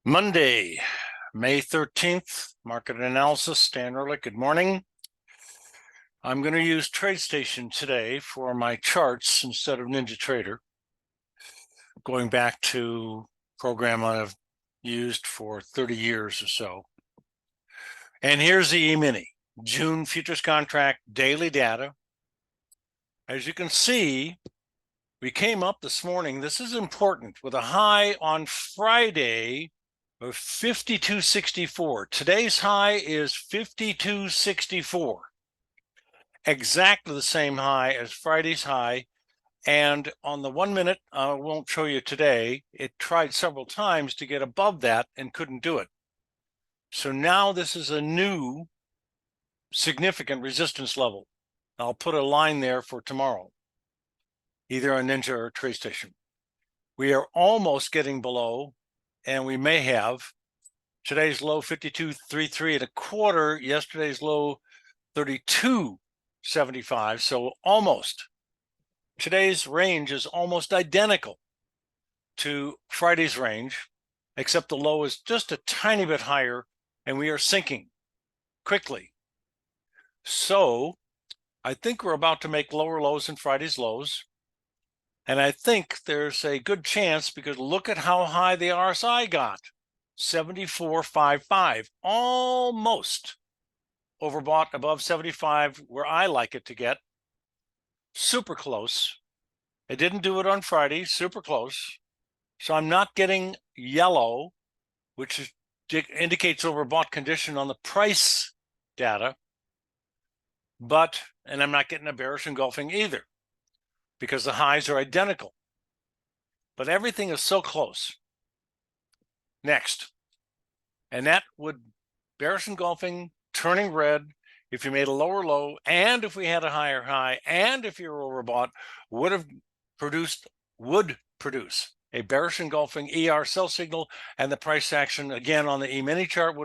Monday, May 13th, market analysis. Stan Ehrlich, good morning. I'm going to use TradeStation today for my charts instead of NinjaTrader, going back to a program I've used for 30 years or so. And here's the E-mini, June futures contract daily data. As you can see, we came up this morning. This is important, with a high on Friday of 52.64. Today's high is 52.64. Exactly the same high as Friday's high. And on the 1 minute, I won't show you today, it tried several times to get above that and couldn't do it. So now this is a new significant resistance level. I'll put a line there for tomorrow, either on Ninja or TradeStation. We are almost getting below, and we may have today's low 52.33 and a quarter, yesterday's low 32.75, so almost. Today's range is almost identical to Friday's range, except the low is just a tiny bit higher, and we are sinking quickly. So I think we're about to make lower lows than Friday's lows. And I think there's a good chance, because look at how high the RSI got, 74.55, almost overbought above 75, where I like it to get. Super close. It didn't do it on Friday, super close. So I'm not getting yellow, which indicates overbought condition on the price data, and I'm not getting a bearish engulfing either, because the highs are identical. But everything is so close. Next, and that would bearish engulfing, turning red, if you made a lower low, and if we had a higher high, and if you were overbought, would produce a bearish engulfing ER sell signal, and the price action again on the E-mini chart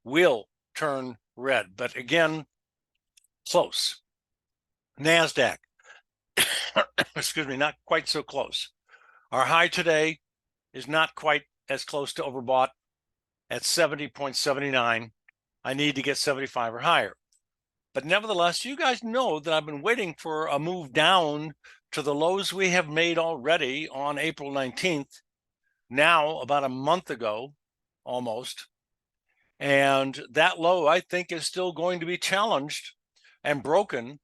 will turn red. But again, close. NASDAQ, excuse me, not quite so close. Our high today is not quite as close to overbought at 70.79. I need to get 75 or higher. But nevertheless, you guys know that I've been waiting for a move down to the lows we have made already on April 19th, now about a month ago, almost. And that low, I think, is still going to be challenged and broken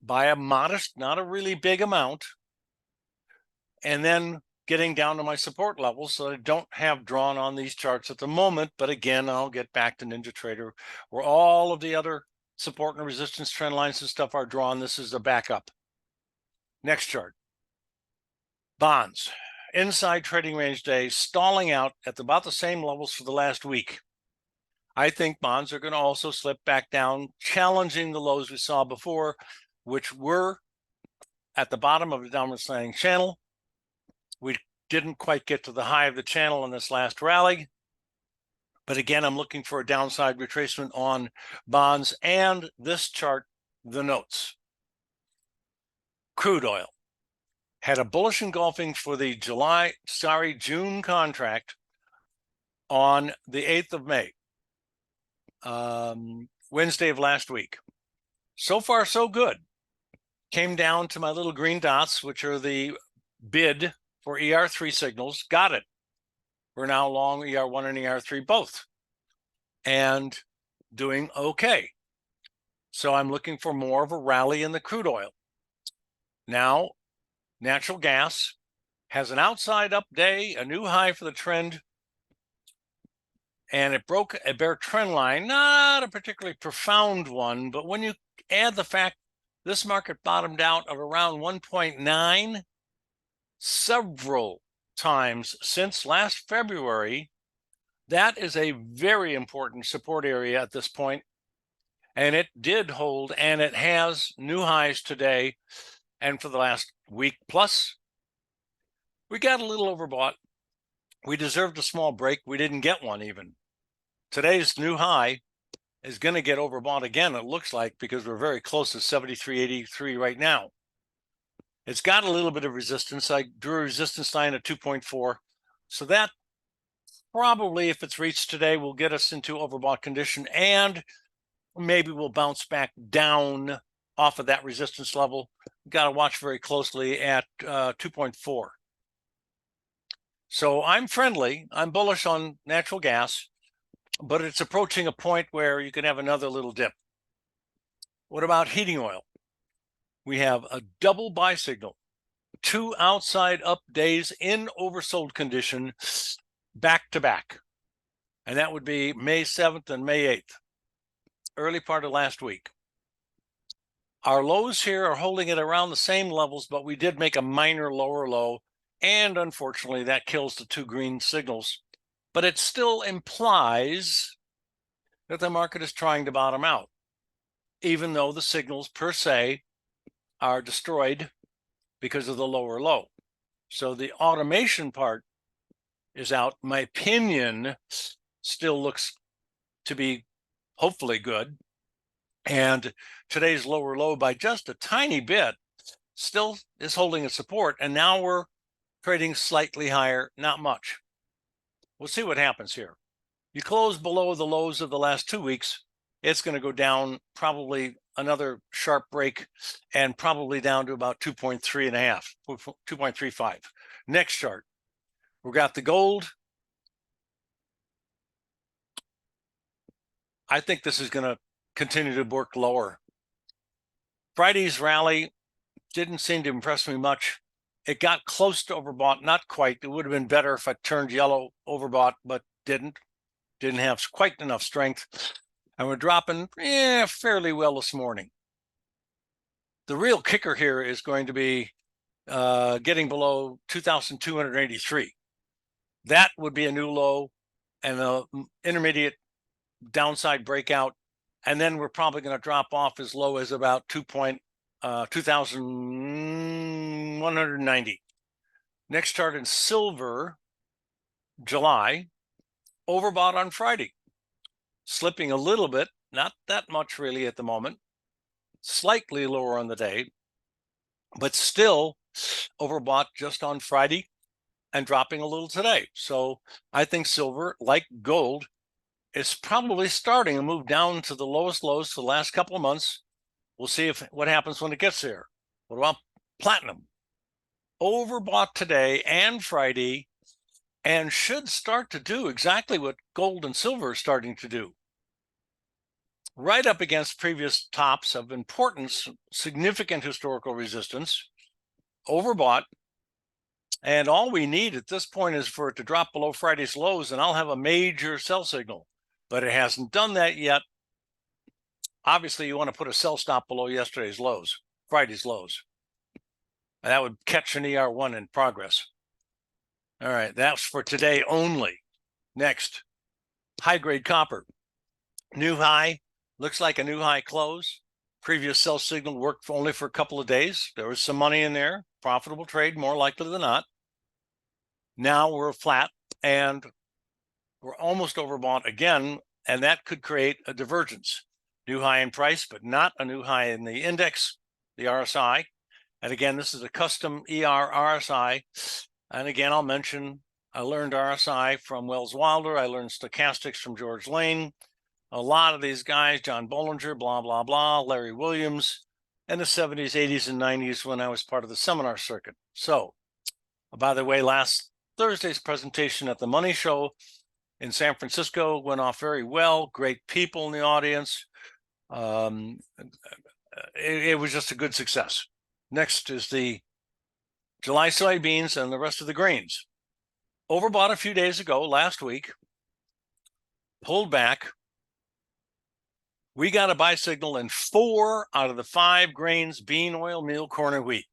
by a modest, not a really big amount, and then getting down to my support levels, so I don't have drawn on these charts at the moment. But again, I'll get back to NinjaTrader, where all of the other support and resistance trend lines and stuff are drawn. This is the backup. Next chart. Bonds. Inside trading range day, stalling out at about the same levels for the last week. I think bonds are going to also slip back down, challenging the lows we saw before, which were at the bottom of the downward slanting channel. We didn't quite get to the high of the channel in this last rally. But again, I'm looking for a downside retracement on bonds and this chart, the notes. Crude oil had a bullish engulfing for the June contract on the 8th of May, Wednesday of last week. So far, so good. Came down to my little green dots, which are the bid for ER3 signals. Got it. We're now long ER1 and ER3 both, and doing okay. So I'm looking for more of a rally in the crude oil. Now, natural gas has an outside up day, a new high for the trend, and it broke a bear trend line, not a particularly profound one, but when you add the fact this market bottomed out at around 1.9 several times since last February, that is a very important support area at this point. And it did hold, and it has new highs today and for the last week plus. We got a little overbought. We deserved a small break. We didn't get one even. Today's new high is going to get overbought again, it looks like, because we're very close to 73.83 right now. It's got a little bit of resistance. I drew a resistance line at 2.4. So that probably, if it's reached today, will get us into overbought condition, and maybe we'll bounce back down off of that resistance level. Got to watch very closely at 2.4. So I'm friendly. I'm bullish on natural gas, but it's approaching a point where you can have another little dip. What about heating oil? We have a double buy signal, 2 outside up days in oversold condition back to back. And that would be May 7th and May 8th, early part of last week. Our lows here are holding it around the same levels, but we did make a minor lower low. And unfortunately, that kills the 2 green signals. But it still implies that the market is trying to bottom out, even though the signals per se are destroyed because of the lower low. So the automation part is out. My opinion still looks to be hopefully good. And today's lower low by just a tiny bit still is holding its support. And now we're trading slightly higher, not much. We'll see what happens here. You close below the lows of the last 2 weeks, it's going to go down probably another sharp break and probably down to about 2.35. Next chart, we've got the gold. I think this is going to continue to work lower. Friday's rally didn't seem to impress me much. It got close to overbought, not quite. It would have been better if I turned yellow overbought, but didn't have quite enough strength. And we're dropping fairly well this morning. The real kicker here is going to be getting below 2,283. That would be a new low and an intermediate downside breakout. And then we're probably going to drop off as low as about 2,190. Next chart in silver, July, overbought on Friday, slipping a little bit, not that much really at the moment, slightly lower on the day, but still overbought just on Friday and dropping a little today. So I think silver, like gold, is probably starting to move down to the lowest lows for the last couple of months. We'll see what happens when it gets there. What about platinum? Overbought today and Friday, and should start to do exactly what gold and silver are starting to do. Right up against previous tops of importance, significant historical resistance, overbought. And all we need at this point is for it to drop below Friday's lows, and I'll have a major sell signal. But it hasn't done that yet. Obviously, you want to put a sell stop below yesterday's lows, Friday's lows. And that would catch an ER1 in progress. All right, that's for today only. Next, high-grade copper. New high, looks like a new high close. Previous sell signal worked only for a couple of days. There was some money in there, profitable trade, more likely than not. Now we're flat, and we're almost overbought again, and that could create a divergence. New high in price, but not a new high in the index, the RSI. And again, this is a custom ER RSI. And again, I'll mention, I learned RSI from Wells Wilder. I learned stochastics from George Lane. A lot of these guys, John Bollinger, blah, blah, blah, Larry Williams, in the 70s, 80s, and 90s when I was part of the seminar circuit. So, by the way, last Thursday's presentation at the Money Show in San Francisco went off very well. Great people in the audience. It was just a good success. Next is the July soybeans and the rest of the grains. Overbought a few days ago, last week, pulled back. We got a buy signal in 4 out of the 5 grains: bean, oil, meal, corn, and wheat.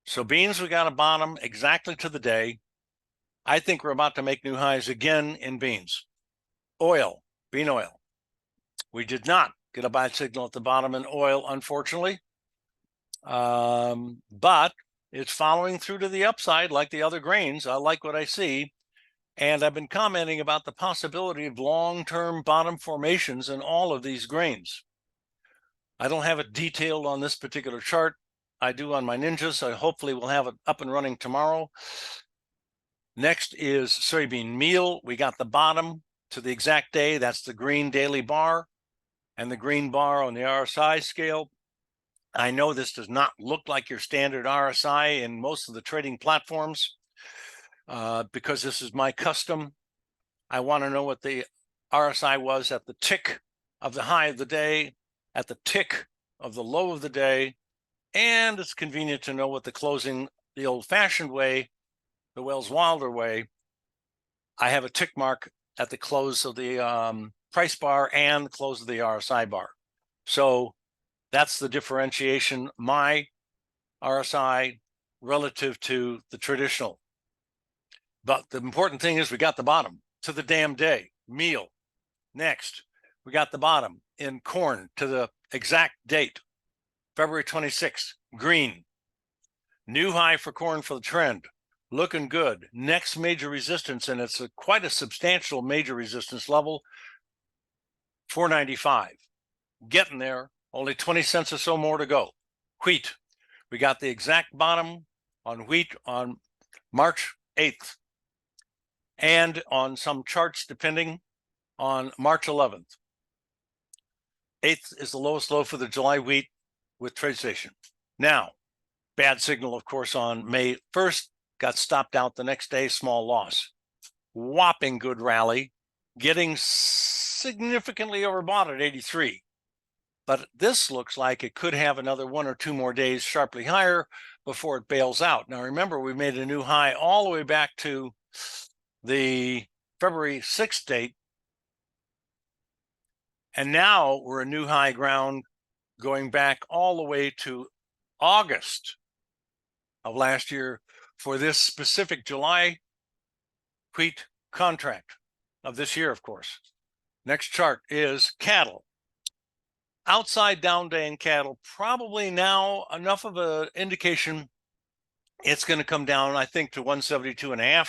So beans, we got a bottom exactly to the day. I think we're about to make new highs again in beans. Oil, bean oil. We did not get a buy signal at the bottom in oil, unfortunately. But it's following through to the upside like the other grains. I like what I see. And I've been commenting about the possibility of long-term bottom formations in all of these grains. I don't have it detailed on this particular chart. I do on my ninjas. So hopefully we'll have it up and running tomorrow. Next is soybean meal. We got the bottom to the exact day. That's the green daily bar and the green bar on the RSI scale. I know this does not look like your standard RSI in most of the trading platforms because this is my custom. I want to know what the RSI was at the tick of the high of the day, at the tick of the low of the day, and it's convenient to know what the closing, the old-fashioned way, the Wells Wilder way. I have a tick mark at the close of the price bar and the close of the RSI bar. So that's the differentiation, my RSI relative to the traditional. But the important thing is we got the bottom to the damn day, meal. Next, we got the bottom in corn to the exact date, February 26th, green. New high for corn for the trend, looking good. Next major resistance, and it's quite a substantial major resistance level, 495. Getting there, only 20 cents or so more to go. Wheat, we got the exact bottom on wheat on March 8th. And on some charts, depending, on March 11th. 8th is the lowest low for the July wheat with TradeStation. Now, bad signal, of course, on May 1st, got stopped out the next day, small loss. Whopping good rally, getting significantly overbought at 83. But this looks like it could have another 1 or 2 more days sharply higher before it bails out. Now, remember, we made a new high all the way back to the February 6th date. And now we're a new high ground going back all the way to August of last year for this specific July wheat contract of this year, of course. Next chart is cattle. Outside down day in cattle, probably now enough of an indication it's going to come down, I think, to 172.5.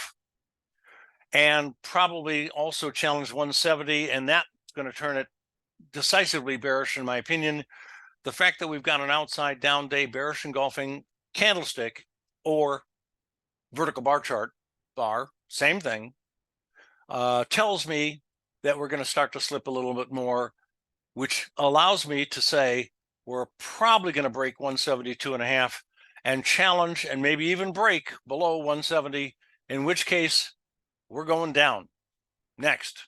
And probably also challenge 170, and that's going to turn it decisively bearish, in my opinion. The fact that we've got an outside down day bearish engulfing candlestick or vertical bar chart, same thing, tells me that we're going to start to slip a little bit more, which allows me to say we're probably going to break 172.5 and challenge and maybe even break below 170, in which case we're going down. Next,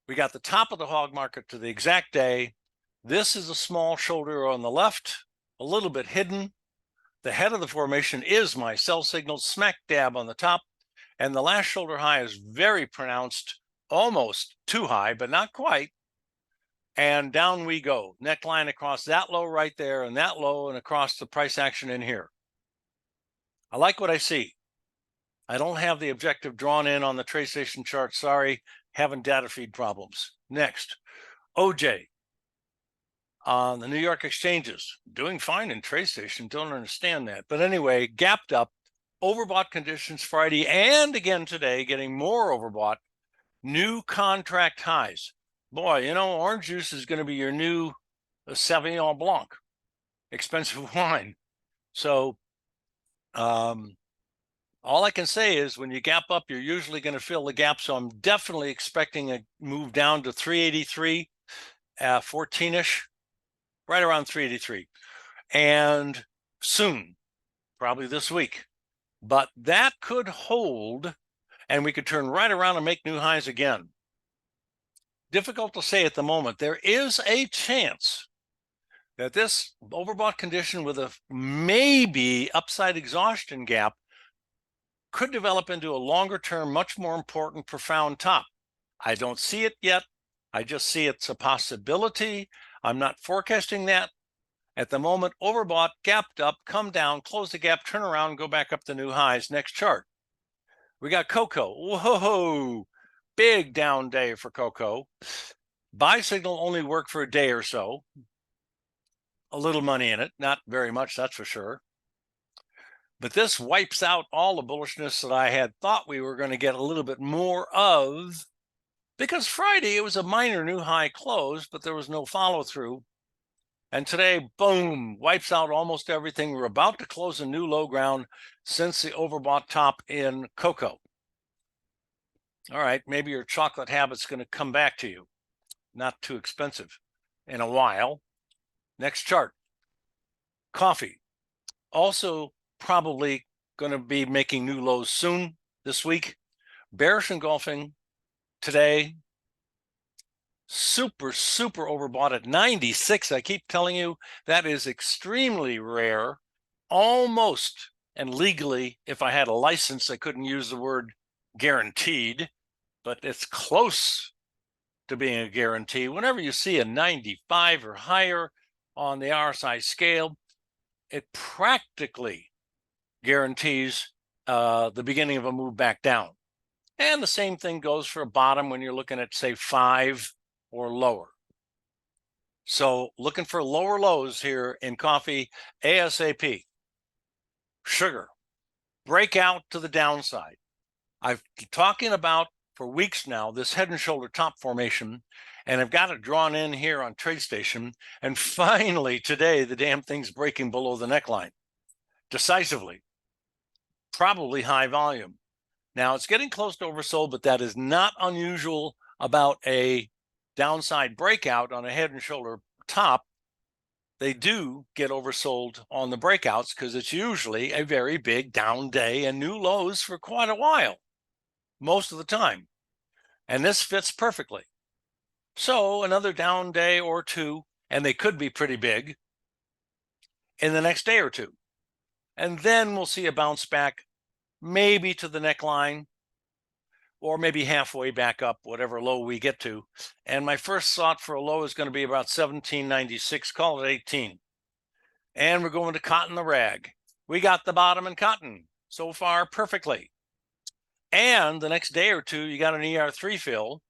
we got the top of the hog market to the exact day. This is a small shoulder on the left, a little bit hidden. The head of the formation is my sell signal, smack dab on the top, and the last shoulder high is very pronounced, almost too high, but not quite. And down we go, neckline across that low right there and that low and across the price action in here. I like what I see. I don't have the objective drawn in on the TradeStation chart. Sorry, having data feed problems. Next, OJ on the New York exchanges, doing fine in TradeStation. Don't understand that. But anyway, gapped up, overbought conditions Friday and again today, getting more overbought. New contract highs. Boy, you know, orange juice is going to be your new Sauvignon Blanc, expensive wine. So, all I can say is when you gap up, you're usually going to fill the gap. So I'm definitely expecting a move down to 383, 14-ish, right around 383. And soon, probably this week. But that could hold, and we could turn right around and make new highs again. Difficult to say at the moment. There is a chance that this overbought condition with a maybe upside exhaustion gap could develop into a longer term, much more important, profound top. I don't see it yet. I just see it's a possibility. I'm not forecasting that. At the moment, overbought, gapped up, come down, close the gap, turn around, go back up to new highs. Next chart. We got cocoa. Whoa, big down day for cocoa. Buy signal only worked for a day or so. A little money in it, not very much, that's for sure. But this wipes out all the bullishness that I had thought we were going to get a little bit more of, because Friday it was a minor new high close, but there was no follow through. And today, boom, wipes out almost everything. We're about to close a new low ground since the overbought top in cocoa. All right, maybe your chocolate habit's going to come back to you. Not too expensive in a while. Next chart. Coffee. Also probably going to be making new lows soon this week. Bearish engulfing today. Super overbought at 96. I keep telling you that is extremely rare. Almost, and legally, if I had a license, I couldn't use the word guaranteed, but it's close to being a guarantee. Whenever you see a 95 or higher on the RSI scale, it practically guarantees the beginning of a move back down. And the same thing goes for a bottom when you're looking at, say, 5 or lower. So looking for lower lows here in coffee ASAP. Sugar, breakout to the downside. I've been talking about for weeks now this head and shoulder top formation, and I've got it drawn in here on TradeStation. And finally today, the damn thing's breaking below the neckline decisively, probably high volume. Now it's getting close to oversold, but that is not unusual about a downside breakout on a head and shoulder top. They do get oversold on the breakouts because it's usually a very big down day and new lows for quite a while, most of the time. And this fits perfectly. So another down day or two, and they could be pretty big in the next day or two. And then we'll see a bounce back, maybe to the neckline, or maybe halfway back up, whatever low we get to. And my first thought for a low is going to be about 1796, call it 18. And we're going to cotton the rag. We got the bottom in cotton so far perfectly. And the next day or two, you got an ER3 fill,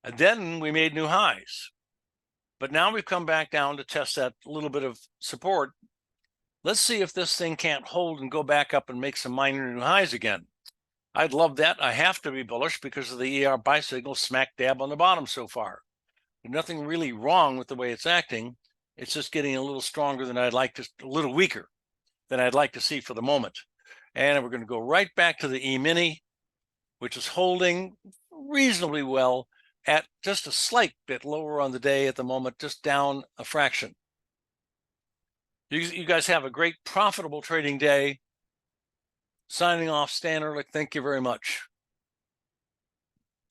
and then we made new highs. But now we've come back down to test that little bit of support. Let's see if this thing can't hold and go back up and make some minor new highs again. I'd love that. I have to be bullish because of the ER buy signal smack dab on the bottom so far. There's nothing really wrong with the way it's acting. It's just getting a little stronger than I'd like to, a little weaker than I'd like to see for the moment. And we're going to go right back to the E-mini, which is holding reasonably well at just a slight bit lower on the day at the moment, just down a fraction. You guys have a great profitable trading day. Signing off, Stan Ehrlich. Thank you very much.